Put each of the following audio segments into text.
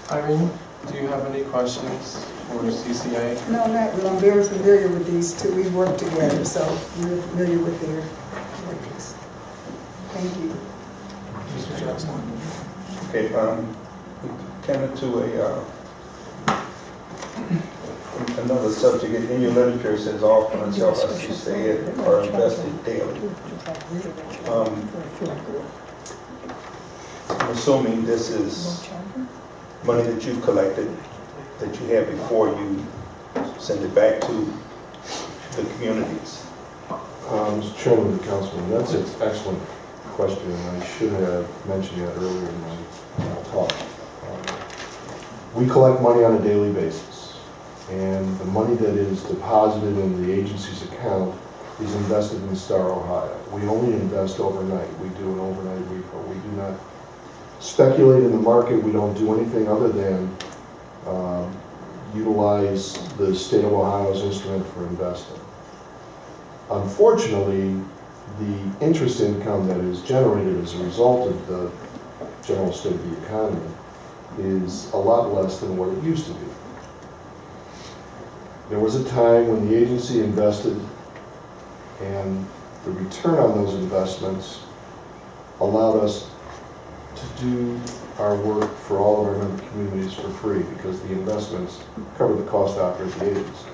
Irene, do you have any questions for CCA? No, not really. I'm very familiar with these two. We work together, so we're familiar with their workings. Thank you. Mr. Jackson? Okay, coming to another subject, in your literature it says all funds held by CCA are invested daily. I'm assuming this is money that you've collected, that you have before you send it back to the communities. Mr. Chairman of the Councilman, that's an excellent question, and I should have mentioned that earlier in my talk. We collect money on a daily basis, and the money that is deposited in the agency's account is invested in Star Ohio. We only invest overnight. We do an overnight repo. We do not speculate in the market. We don't do anything other than utilize the state of Ohio's instrument for investing. Unfortunately, the interest income that is generated as a result of the general state of the economy is a lot less than what it used to be. There was a time when the agency invested, and the return on those investments allowed us to do our work for all of our member communities for free because the investments cover the cost to operate the agency.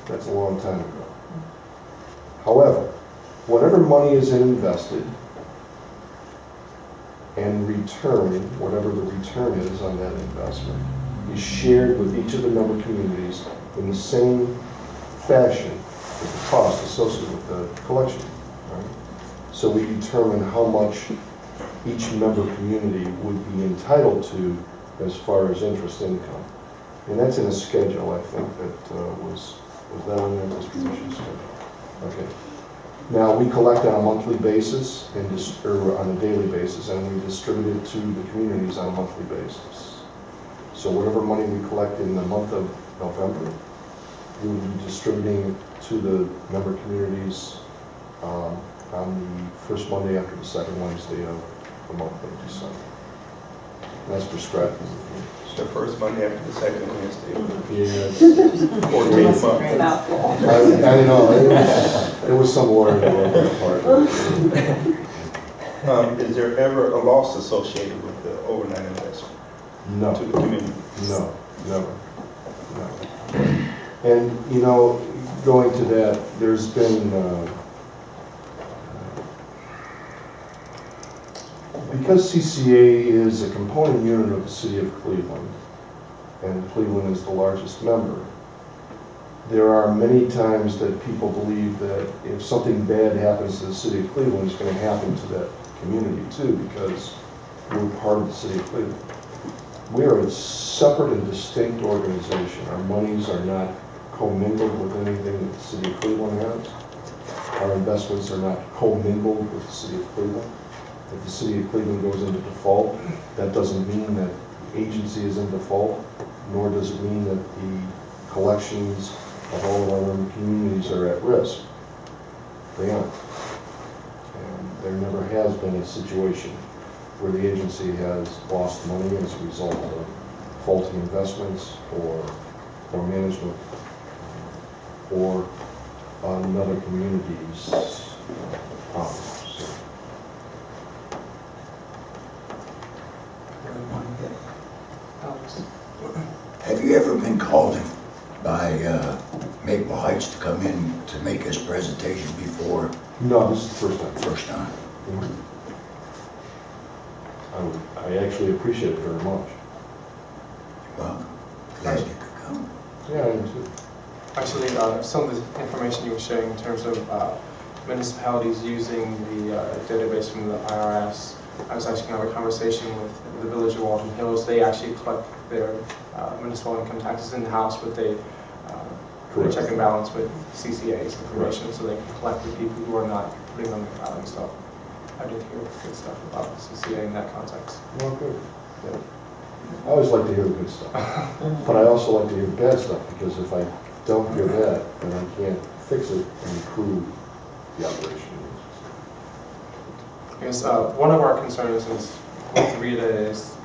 That's a long time ago. However, whatever money is invested and return, whatever the return is on that investment, is shared with each of the member communities in the same fashion as the cost associated with the collection. Right? So we determine how much each member community would be entitled to as far as interest income. And that's in a schedule, I think, that was that on the distribution schedule? Okay. Now, we collect on a monthly basis or on a daily basis, and we distribute it to the communities on a monthly basis. So whatever money we collect in the month of November, we will be distributing it to the member communities on the first Monday after the second Wednesday of the month of December. And that's prescribed. It's the first Monday after the second Wednesday. Yes. 14th month. I know, there was some worry on that part. Is there ever a loss associated with the overnight investment No. to the community? No, never. No. And, you know, going to that, there's been, because CCA is a component unit of the city of Cleveland, and Cleveland is the largest member, there are many times that people believe that if something bad happens to the city of Cleveland, it's going to happen to that community too, because we're part of the city of Cleveland. We are a separate and distinct organization. Our monies are not commingled with anything that the city of Cleveland has. Our investments are not commingled with the city of Cleveland. If the city of Cleveland goes into default, that doesn't mean that the agency is in default, nor does it mean that the collections of all of our member communities are at risk. They aren't. And there never has been a situation where the agency has lost money as a result of faulty investments or management or another community's problems. Alex? Have you ever been called by Maple Heights to come in to make this presentation before? No, this is the first time. First time. I actually appreciate it very much. Well, glad you could come. Yeah, I do too. Actually, some of the information you were sharing in terms of municipalities using the database from the IRS, I was actually having a conversation with the village of Walton Hills. They actually collect their municipal income taxes in-house, but they check and balance with CCA's information, so they can collect the people who are not putting on the filing stuff. I did hear good stuff about the CCA in that context. Well, good. Yeah. I always like to hear the good stuff, but I also like to hear the bad stuff, because if I don't hear that, then I can't fix it and improve the operation. I guess one of our concerns is with Rita is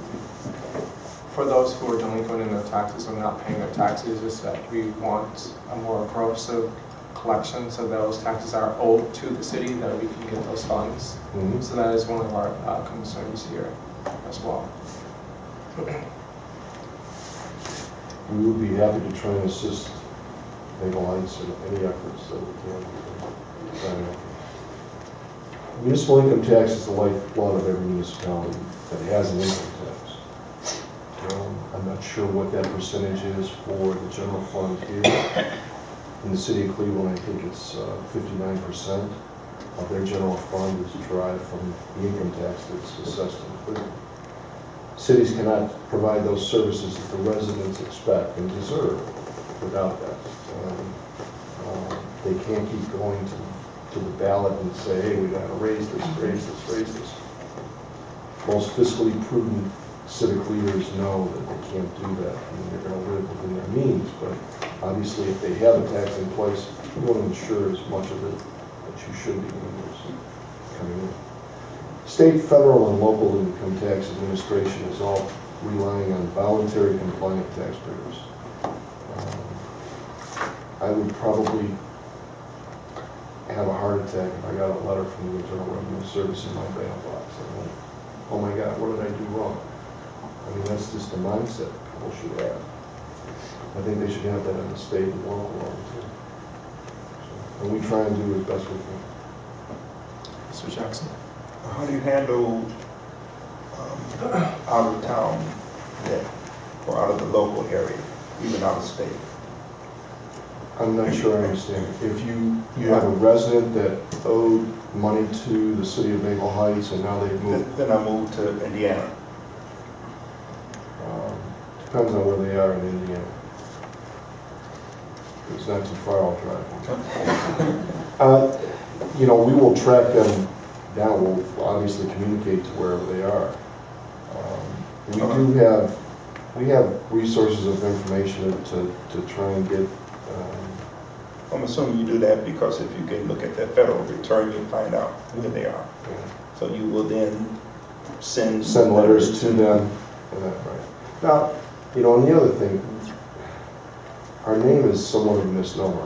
for those who are delinquent in their taxes or not paying their taxes, is that we want a more aggressive collection, so those taxes are owed to the city, that we can get those funds. Mhm. So that is one of our concerns here as well. We would be happy to try and assist Maple Heights in any efforts that we can. Municipal income tax is the lifeblood of every municipality that has an income tax. I'm not sure what that percentage is for the general fund here. In the city of Cleveland, I think it's 59% of their general fund is derived from the income tax that's assessed in Cleveland. Cities cannot provide those services that the residents expect and deserve without that. And they can't keep going to the ballot and say, hey, we gotta raise this, raise this, raise this. Most fiscally prudent civic leaders know that they can't do that. I mean, they're gonna live within their means, but obviously if they have a tax in place, you want to ensure as much of it that you should be when there's coming in. State, federal, and local income tax administration is all relying on voluntary compliant taxpayers. I would probably have a heart attack if I got a letter from the Internal Revenue Service in my mailbox. I'm like, oh my God, what did I do wrong? I mean, that's just the mindset people should have. I think they should have that in the state and local level too. And we try and do as best we can. Mr. Jackson? How do you handle out of town debt or out of the local area, even out of state? I'm not sure I understand. If you have a resident that owed money to the city of Maple Heights and now they've moved, Then I moved to Indiana. depends on where they are in Indiana. If it's not too far, I'll drive. You know, we will track them down. We'll obviously communicate to wherever they are. We have resources of information to try and get. I'm assuming you do that because if you can look at that federal return, you'll find out where they are. So you will then send Letters to them. And that, right. Now, you know, and the other thing, our name is somewhat of a misnomer.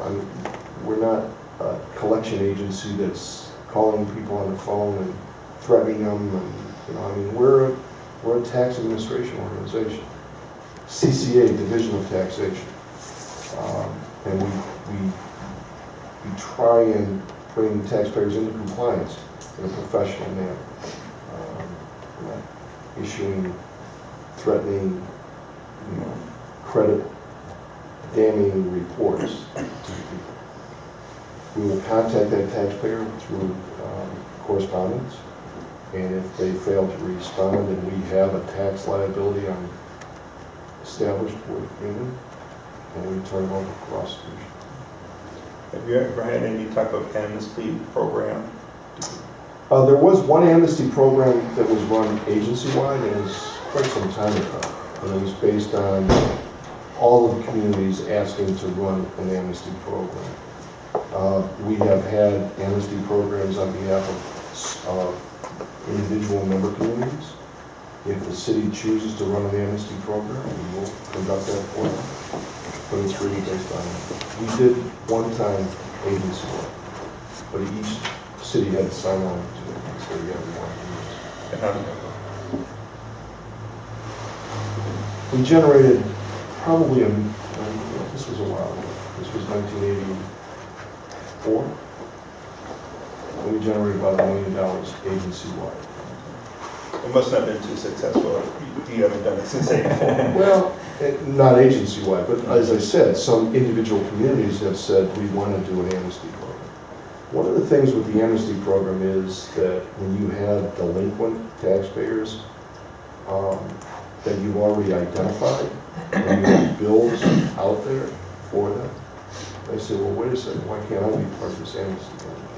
We're not a collection agency that's calling people on the phone and threatening them. And, you know, I mean, we're a tax administration organization, CCA, Division of Taxation, and we try and bring taxpayers into compliance in a professional manner. We're not issuing, threatening, credit damning reports to people. We will contact that taxpayer through correspondence, and if they fail to respond and we have a tax liability established for the community, and we turn it over to prosecution. Have you ever had any type of amnesty program? There was one amnesty program that was run agency-wide, and it was quite some time ago. And it was based on all of the communities asking to run an amnesty program. We have had amnesty programs on behalf of individual member communities. If the city chooses to run an amnesty program, we will conduct that for them. But it's really based on, we did one time agency work, but each city had to sign on to it, so we had one. And how do you We generated probably, this was a while ago, this was 1984. And we generated about $1 million agency-wide. It must not have been too successful. You haven't done it since '84. Well, not agency-wide, but as I said, some individual communities have said we want to do an amnesty program. One of the things with the amnesty program is that when you have delinquent taxpayers that you've already identified, and you have bills out there for them, they say, well, wait a second, why can't I be part of this amnesty program?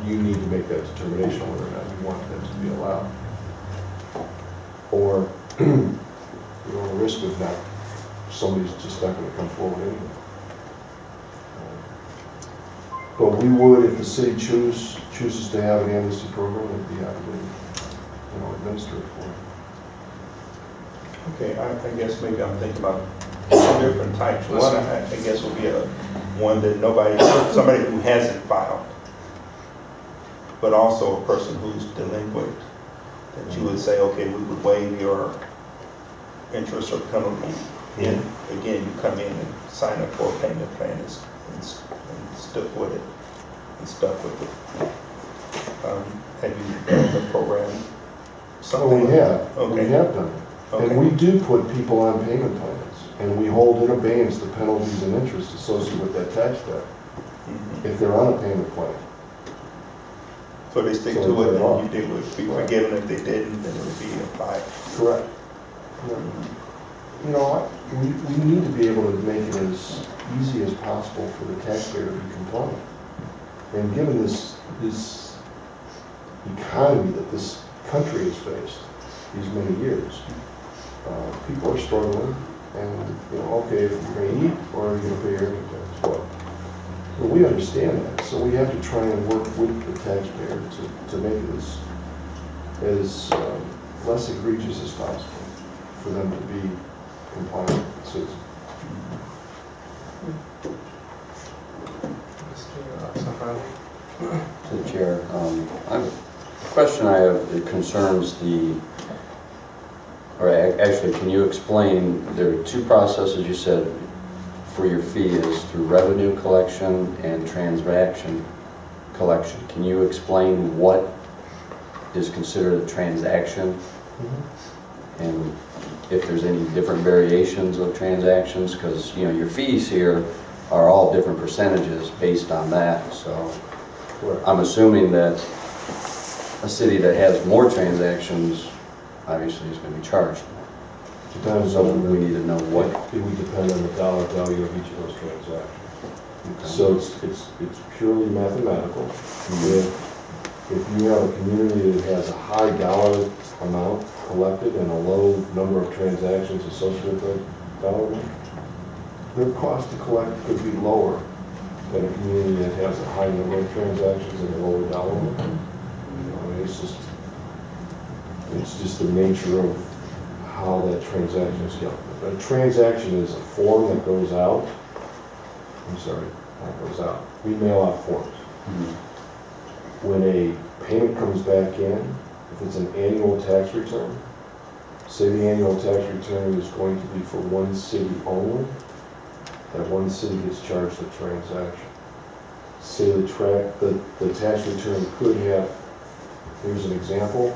You need to make that determination whether or not you want them to be allowed. Or you're on the risk of not, somebody's just not going to come forward anyway. But we would, if the city chooses to have an amnesty program, we'd be happy to, administer it for them. Okay, I guess maybe I'm thinking about two different types. One, I guess would be one that somebody who hasn't filed, but also a person who's delinquent, that you would say, okay, we would waive your interest or penalty. And again, you come in and sign up for a payment plan and stick with it, and stuck with it. Have you done the program? So we have, we Okay. have done it. Okay. And we do put people on payment plans, and we hold in abeyance the penalties and interest associated with that tax debt, Mhm. if they're on a payment plan. So they stick So to they it, pay it off. and they would be forgiven. If they didn't, then it would be applied. Correct. You know, we need to be able to make it as easy as possible for the taxpayer to be compliant. And given this economy that this country has faced these many years, people are struggling, and, you know, okay, if you're gonna eat, or you're gonna pay your income tax, what? But we understand that, so we have to try and work with the taxpayer to make it as less egregious as possible for them to be compliant citizens. Mr. Safran? To the chair, the question I have, it concerns actually, can you explain, there are two processes you said for your fee is through revenue collection and transaction collection. Can you explain what is considered a transaction? And if there's any different variations of transactions, because, you know, your fees here are all different percentages based on that, so Correct. I'm assuming that a city that has more transactions obviously is going to be charged. Depends So on we need to know what. It would depend on the dollar value of each of those transactions. Okay. So it's purely mathematical. If you have a community that has a high dollar amount collected and a low number of transactions associated with that dollar amount, their cost to collect could be lower than a community that has a high number of transactions and a lower dollar amount. You know, it's just the nature of how that transaction is dealt with. A transaction is a form that goes out. That goes out. We mail out forms. Mhm. When a payment comes back in, if it's an annual tax return, say the annual tax return is going to be for one city only, that one city gets charged the transaction. Say the tax return could have, here's an example,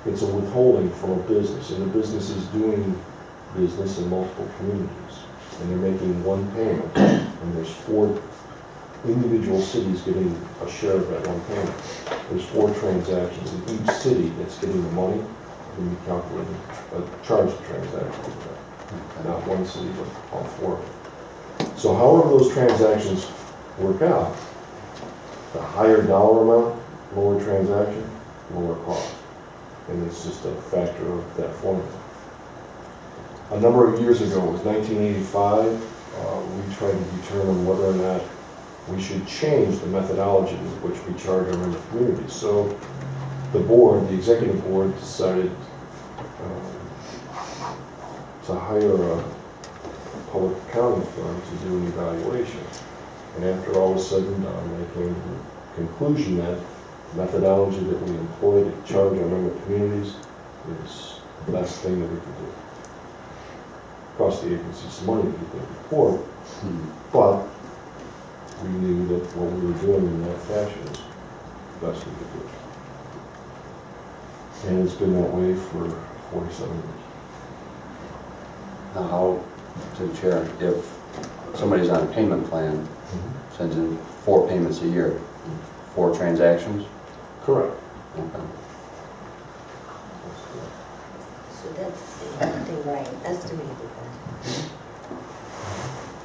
it's a withholding from a business, and the business is doing business in multiple communities, and they're making one payment, and there's 4 individual cities getting a share of that one payment. There's 4 transactions, and each city that's getting the money can be calculated, charged the transaction for that. Not one city, but all 4. So however those transactions work out, the higher dollar amount, lower transaction, lower cost. And it's just a factor of that formula. A number of years ago, it was 1985, we tried to determine whether or not we should change the methodology with which we charge our member communities. So the board, the executive board, decided to hire a public accounting firm to do an evaluation. And after all was said and done, they came to the conclusion that the methodology that we employ to charge our member communities is the best thing that we could do. Cost the agency some money to get that report, but we knew that what we were doing in that fashion is the best we could do. And it's been that way for 47 years. Now, how, to the chair, if somebody's on a payment plan, sends in 4 payments a year, 4 transactions? Correct. Okay. So that's the right estimated then.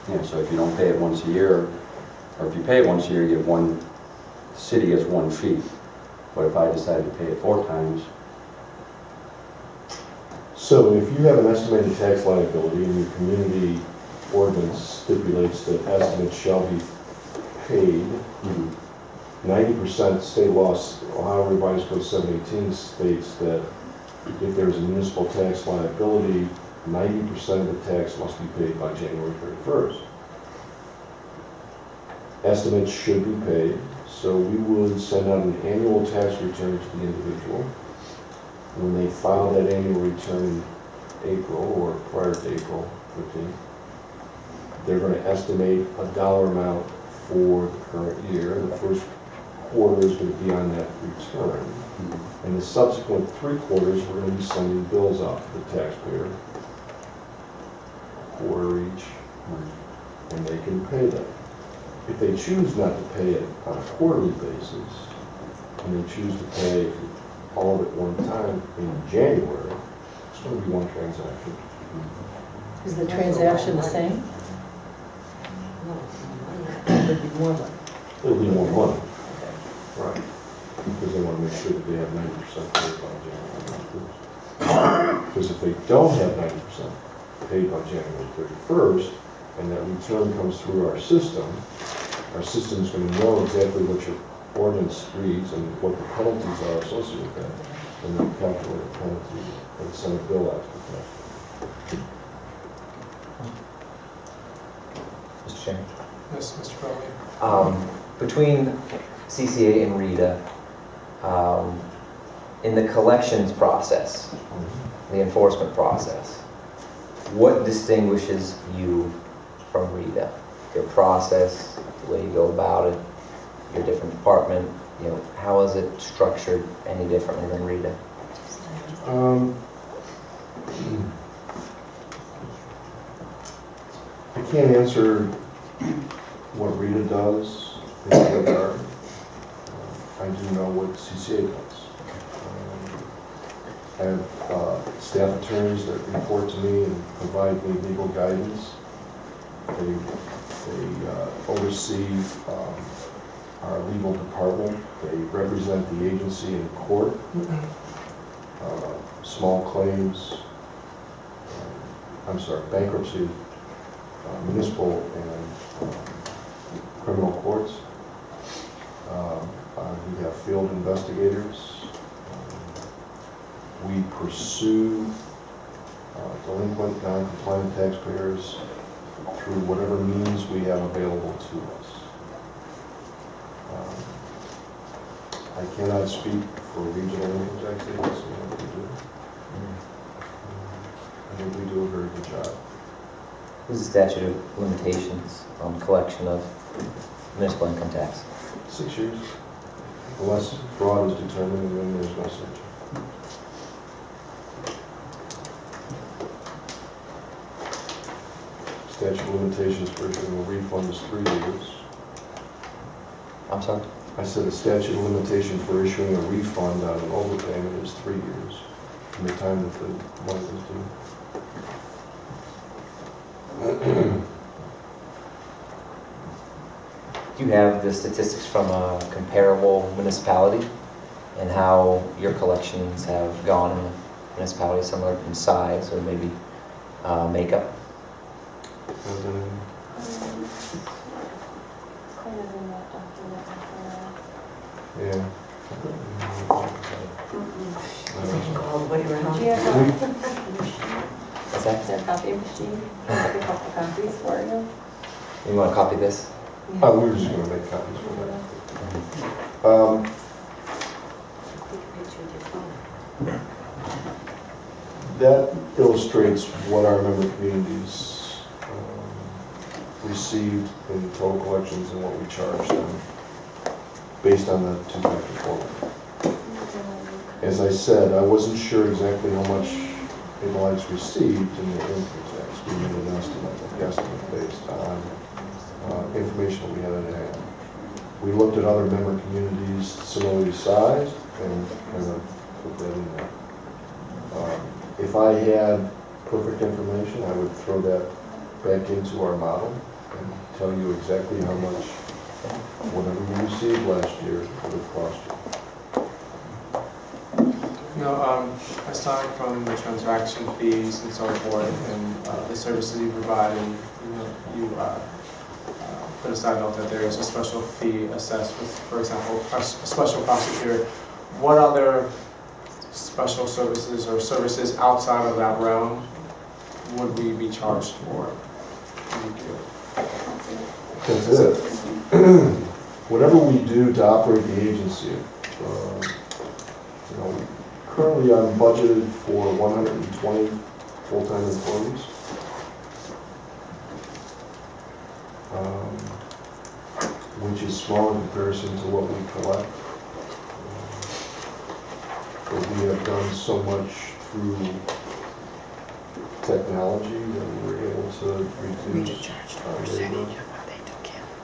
Yeah, so if you don't pay it once a year, or if you pay it once a year, you get the city gets 1 fee. But if I decide to pay it 4 times, So if you have an estimated tax liability and your community ordinance stipulates that estimates shall be paid, 90% state law, Ohio Revised Code 718 states that if there's a municipal tax liability 90% of the tax must be paid by January 31st. Estimates should be paid, so we would send out an annual tax return to the individual. When they file that annual return in April or prior to April 15th, they're going to estimate a dollar amount for the current year. The first quarter is going to be on that return. And the subsequent 3 quarters, we're going to be sending bills out to the taxpayer, a quarter each, and they can pay that. If they choose not to pay it on a quarterly basis, and they choose to pay all of it one time in January, it's going to be one transaction. Is the transaction the same? It would be more money. It'll be more money. Right. Because they want to make sure that they have 90% paid by January 31st. Because if they don't have 90% paid by January 31st, and that return comes through our system is going to know exactly what your ordinance reads and what the penalties are associated with that. And then calculate a penalty and send a bill out to the taxpayer. Mr. Chairman. Yes, Mr. Crowley? Between CCA and RETA, in the collections process, the enforcement process, what distinguishes you from RETA? Your process, the way you go about it, your different department, how is it structured any differently than RETA? I can't answer what RETA does in that regard. I do know what CCA does. I have staff attorneys that report to me and provide me legal guidance. They oversee our legal department. They represent the agency in court, small claims, bankruptcy, municipal and criminal courts. We have field investigators. We pursue delinquent, non-compliant taxpayers through whatever means we have available to us. I cannot speak for regional income tax agency and what we do. I think we do a very good job. What's the statute of limitations on collection of municipal income tax? 6 years. Unless fraud is determined, then there's no such. Statute of limitations for issuing a refund is 3 years. I'm sorry? I said the statute of limitation for issuing a refund on an overpayment is 3 years from the time that the money was due. Do you have the statistics from a comparable municipality and how your collections have gone in municipalities similar in size or maybe makeup? Yeah. All the way around. Do you have What's that? is there a copy of the deed? I'll make a couple copies for you. You want to copy this? Oh, we were just going to make copies for that. Take a picture of your phone. That illustrates what our member communities received in total collections and what we charged them based on the two-factor formula. As I said, I wasn't sure exactly how much Maple Heights received in their income tax. We made an estimate based on information that we had at hand. We looked at other member communities similarly sized and kind of put that in there. If I had perfect information, I would throw that back into our model and tell you exactly how much whatever you received last year would have cost you. Aside from the transaction fees and so forth, and the services you provide, and you put a side note that there is a special fee assessed with, for example, a special prosecutor. What other special services or services outside of that realm would we be charged for? That's it. Whatever we do to operate the agency, currently I'm budgeted for 120 full-time employees. Which is small in comparison to what we collect. But we have done so much through technology that we're able to reduce our labor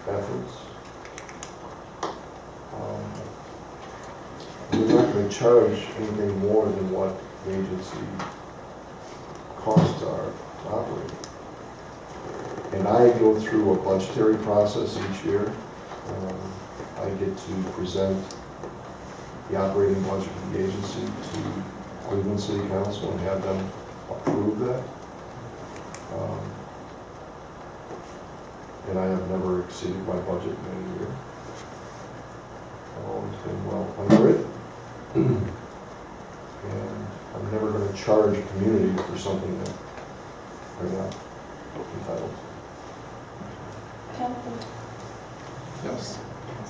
efforts. We're not going to charge anything more than what the agency costs are to operate. And I go through a budgetary process each year. I get to present the operating budget of the agency to Cleveland City Council and have them approve that. And I have never exceeded my budget in any year. I've always been well under it. And I'm never going to charge a community for something that they're not entitled to. Yes.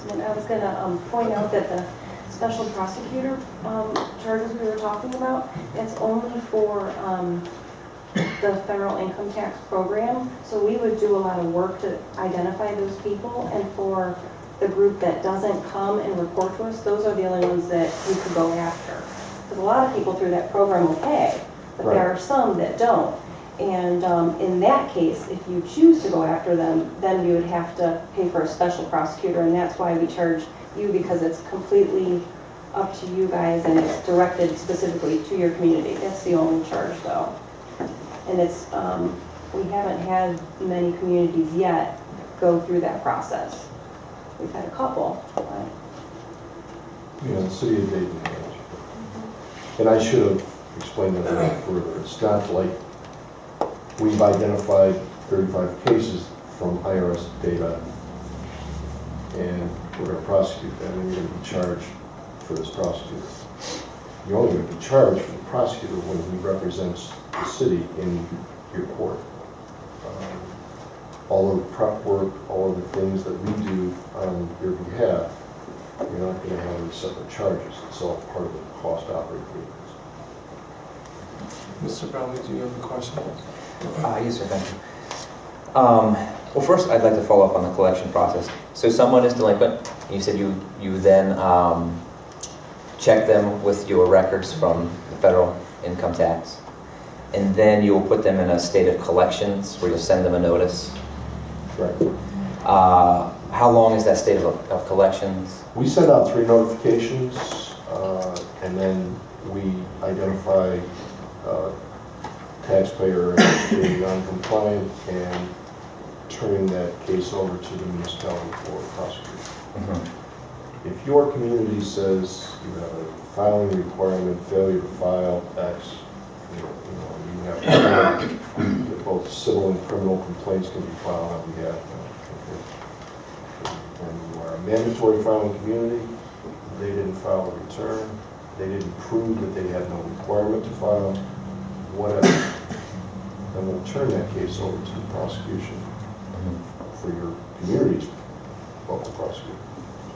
And I was gonna point out that the special prosecutor charges we were talking about, it's only for the federal income tax program. So we would do a lot of work to identify those people, and for the group that doesn't come and report to us, those are the only ones that we could go after. Because a lot of people through that program will pay, but there are some that don't. And in that case, if you choose to go after them, then you would have to pay for a special prosecutor, and that's why we charge you, because it's completely up to you guys and it's directed specifically to your community. That's the only charge though. And it's, we haven't had many communities yet go through that process. We've had a couple, but. The city of Dayton has. And I should have explained that a little further. It's not like we've identified 35 cases from IRS data and we're going to prosecute them and you're going to be charged for this prosecutor. You're only going to be charged for the prosecutor when he represents the city in your court. All of the prep work, all of the things that we do on your behalf, you're not going to have any separate charges. It's all part of the cost operating meetings. Mr. Brownlee, do you have a question? Yes, sir, thank you. Well, first, I'd like to follow up on the collection process. So someone is delinquent, you said you then check them with your records from the federal income tax, and then you will put them in a state of collections where you'll send them a notice. Right. How long is that state of collections? We send out 3 notifications, and then we identify taxpayer being non-compliant and turning that case over to the municipality for prosecution. Mm-hmm. If your community says you have a filing requirement, failure to file X, you have both civil and criminal complaints can be filed on behalf of and you are a mandatory filing community, they didn't file a return, they didn't prove that they had no requirement to file, whatever, then we'll turn that case over to the prosecution for your community's local prosecutor.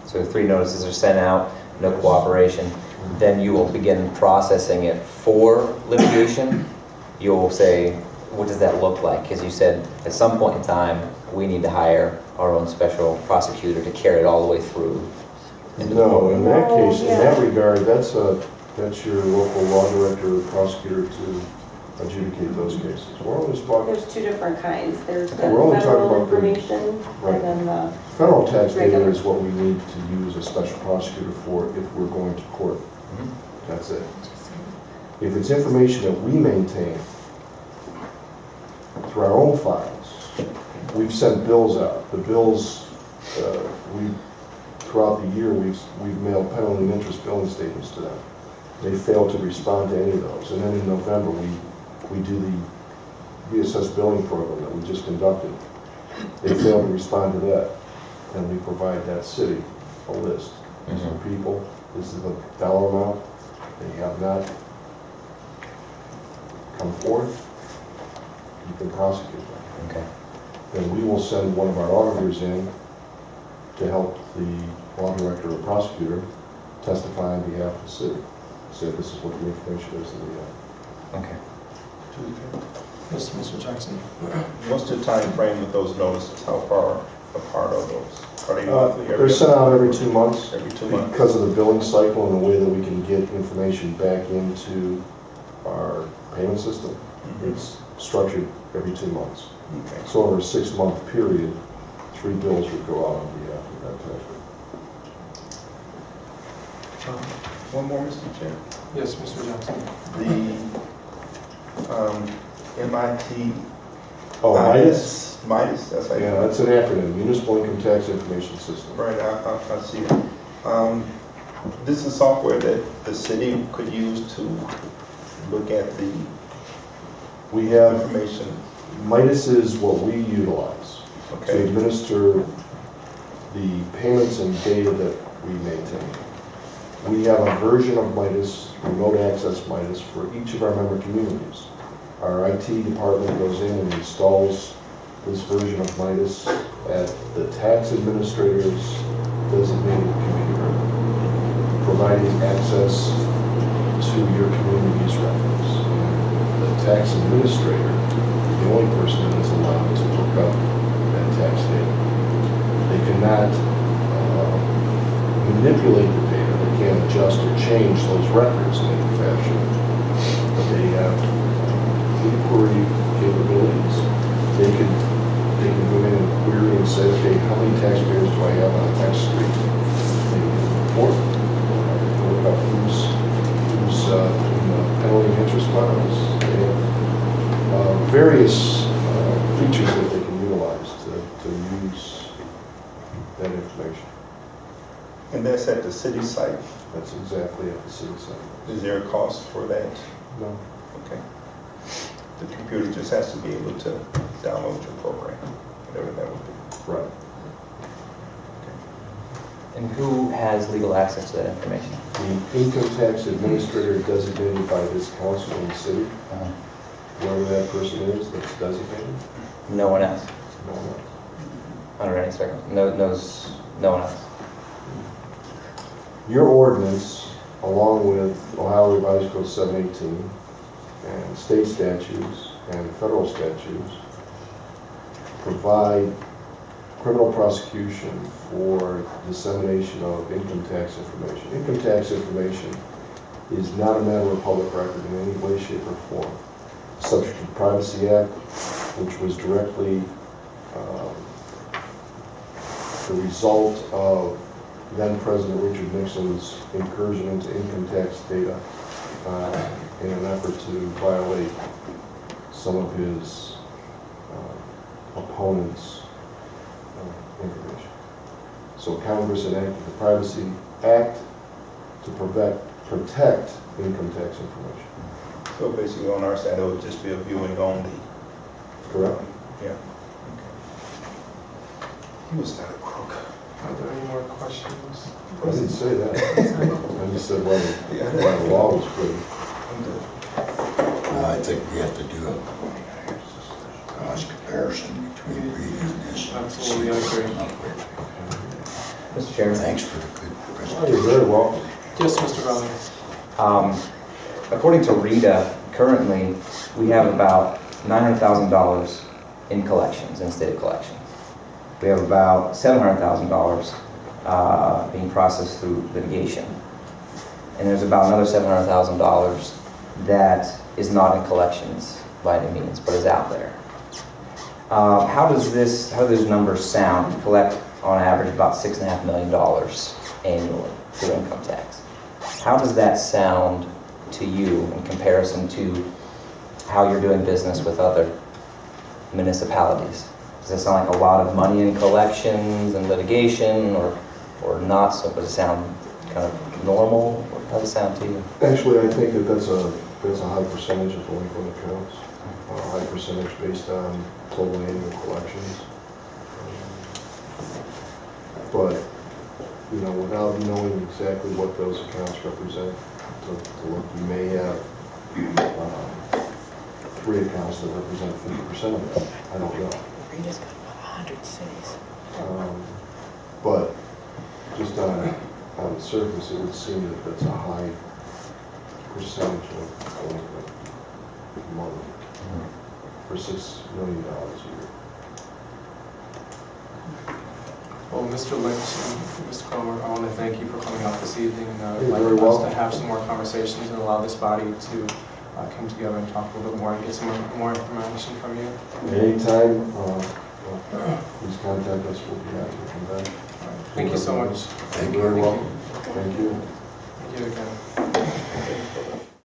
So 3 notices are sent out, no cooperation. Then you will begin processing it for litigation. You'll say, what does that look like? Because you said at some point in time, we need to hire our own special prosecutor to carry it all the way through. No, in that case, in that regard, that's your local law director or prosecutor to adjudicate those cases. We're only talking, There's 2 different kinds. There's the We're only talking federal about the- information right. and then the, federal tax data Regular. is what we need to use a special prosecutor for if we're going to court. That's it. If it's information that we maintain through our own files, we've sent bills out. The bills, throughout the year, we've mailed penalty and interest billing statements to them. They failed to respond to any of those. And then in November, we do the reassessed billing program that we just conducted. They failed to respond to that. And we provide that city a list. These are people, this is the dollar amount, they have not come forth. you can prosecute them. Okay. Then we will send one of our auditors in to help the law director or prosecutor testify on behalf of the city. Say this is what the information is that we have. Okay. Yes, Mr. Jackson. What's the time frame with those notices? How far apart are those? Are they monthly? They're sent out every 2 months. Every 2 months? Because of the billing cycle and the way that we can get information back into our payment system, it's structured every 2 months. Okay. So over a 6-month period, 3 bills would go out on behalf of that tax. One more, Mr. Chair. Yes, Mr. Jackson. The MIT. Oh, MIDAS? MIDAS, that's how you. Yeah, that's an acronym, Municipal Income Tax Information System. Right, I see it. This is software that the city could use to look at the We have, information. MIDAS is what we utilize to Okay, administer the payments and data that we maintain. We have a version of MIDAS, remote access MIDAS, for each of our member communities. Our IT department goes in and installs this version of MIDAS at the tax administrator's designated computer, providing access to your community's records. The tax administrator, the only person that is allowed to look up that tax data. They cannot manipulate the data, they can't adjust or change those records in any fashion. But they have inquiry capabilities. They can go in and query and say, okay, how many taxpayers do I have on X street? They can report, they can look up who's in the penalty and interest files. They have various features that they can utilize to use that information. and that's at the city site. That's exactly at the city site. Is there a cost for that? No. Okay. The computer just has to be able to download your program, whatever that would be. Right. And who has legal access to that information? The income tax administrator designated by this council in the city, whoever that person is that's designated, No one else, no one. under any circumstance, no one else. Your ordinance, along with Ohio Revised Code 718, and state statutes and federal statutes, provide criminal prosecution for dissemination of income tax information. Income tax information is not a matter of public record in any way, shape, or form. Subject to the Privacy Act, which was directly the result of then-President Richard Nixon's incursion into income tax data in an effort to violate some of his opponents' information. So Congress enacted the Privacy Act to protect income tax information. So basically on our side, it would just be a viewing only. Correct? Yeah. He was not a crook. Are there any more questions? I didn't say that. I just said why the law was good. I'm good. I think we have to do a cost comparison between reading this. Absolutely, I agree. Mr. Chairman? Thanks for the good Oh, presentation. you're very welcome. Yes, Mr. Valley. According to RETA, currently, we have about $900,000 in collections, in state collections. We have about $700,000 being processed through litigation. And there's about another $700,000 that is not in collections by any means, but is out there. How do those numbers sound? We collect on average about $6.5 million annually through income tax. How does that sound to you in comparison to how you're doing business with other municipalities? Does it sound like a lot of money in collections and litigation, or not? So does it sound kind of normal? How does it sound to you? Actually, I think that's a high percentage of delinquent accounts. A high percentage based on total annual collections. But, you know, without knowing exactly what those accounts represent, you may have 3 accounts that represent 50% of that. I don't know. Rita's got about 100 cities. But just on the surface, it would seem that that's a high percentage of delinquent money for $6 million a year. Well, Mr. Lynch and Ms. Cromer, I want to thank you for coming out this evening. I'd You're like very us welcome. to have some more conversations and allow this body to come together and talk a little bit more and get some more information from you. Anytime, please contact us, we'll be happy to come back. Thank you so much. Thank you. You're very welcome. Thank you. Thank you again.